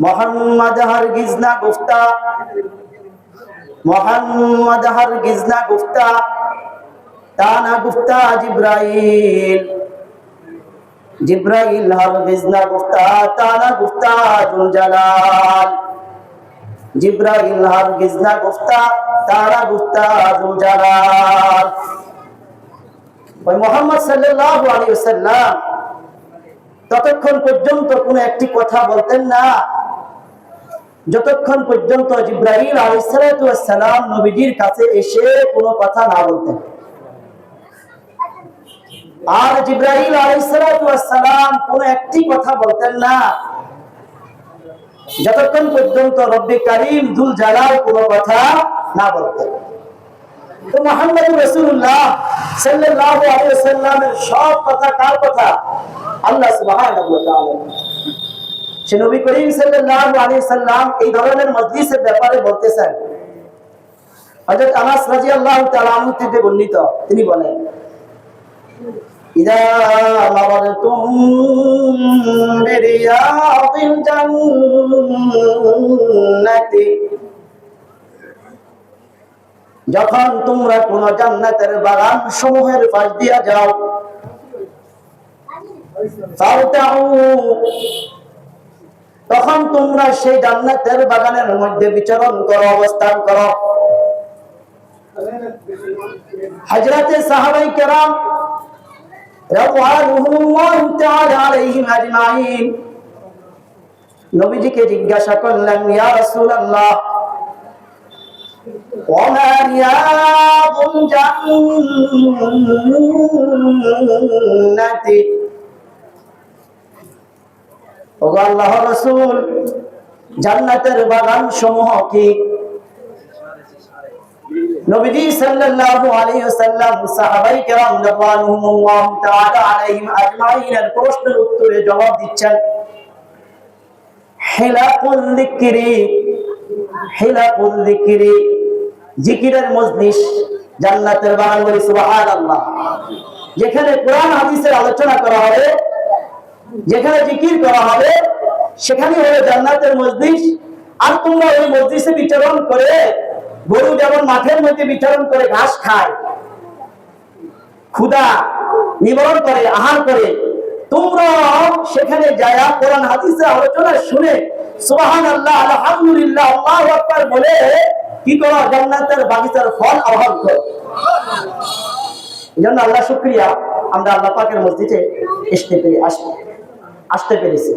मोहम्मद हरगिज ना गुफ्ता, मोहम्मद हरगिज ना गुफ्ता, ताना गुफ्ता जिब्राइल, जिब्राइल हरगिज ना गुफ्ता, ताना गुफ्ता जुल जलाल, जिब्राइल हरगिज ना गुफ्ता, ताना गुफ्ता जुल जलाल। ওই মুহাম্মদ সাল্লাল্লাহু আলাইহি ওয়াসাল্লাম ততক্ষণ পর্যন্ত কোনো একটি কথা বলতেন না যতক্ষণ পর্যন্ত জিবরাইল আলাইহিস সালাতু ওয়াস সালাম নবীজির কাছে এসে কোনো কথা না বলতেন। আর জিবরাইল আলাইহিস সালাতু ওয়াস সালাম কোনো একটি কথা বলতেন না যতক্ষণ পর্যন্ত রব্বে কারীম যুল জালাল কোনো কথা না বলতেন। তো মুহাম্মদ রাসূলুল্লাহ সাল্লাল্লাহু আলাইহি ওয়াসাল্লামের সব কথা কার কথা? আল্লাহ সুবহানাহু ওয়া তাআলা। সে নবী করিম সাল্লাল্লাহু আলাইহি ওয়াসাল্লাম এই ধরনের মজলিসের ব্যাপারে বলতেছেন। হযরত আনাস রাদিয়াল্লাহু তাআলা আনহু থেকে বর্ণিত, তিনি বলেন, ইযা মারাতুম বিরিয়াদিল জান্নাতি, যখন তোমরা কোন জান্নাতের বাগান সমূহের পাশ দিয়া যাও, তখন তোমরা সেই জান্নাতের বাগানের মধ্যে বিচরণ করো, অবস্থান করো। হযরতে সাহাবায়ে কেরাম রাদিয়াল্লাহু তাআলা আলাইহিম আজমাইন নবীজিকে জিজ্ঞাসা করলেন, ইয়া রাসূলুল্লাহ, ওমা রিয়াদুল জান্নাতি, ও আল্লাহর রাসূল, জান্নাতের বাগান সমূহ কি? নবীজি সাল্লাল্লাহু আলাইহি ওয়াসাল্লাম সাহাবায়ে কেরাম রাদিয়াল্লাহু তাআলা আলাইহিম আজমাইনের প্রশ্নের উত্তরে জবাব দিচ্ছেন, হিলাকুল যিকরি, হিলাকুল যিকরি, জিকিরের মজলিস, জান্নাতের বাগান। বলি সুবহানাল্লাহ। যেখানে কোরআন হাদিসের আলোচনা করা হবে, যেখানে জিকির করা হবে, সেখানে হলো জান্নাতের মজলিস। আর তোমরা ওই মজলিসে বিচরণ করে, গরু যেমন মাঠের মধ্যে বিচরণ করে ঘাস খায়, ক্ষুধা নিবারণ করে, আহার করে, তোমরা সেখানে যায়া কোরআন হাদিসের আলোচনা শুনে সুবহানাল্লাহ, আলহামদুলিল্লাহ, আল্লাহু আকবার বলে কি করো? জান্নাতের বাগিচার ফল আহরণ করো। এজন্য আল্লাহ শুকরিয়া, আমরা আল্লাহ পাকের মসজিদে আসতে পেরেছি।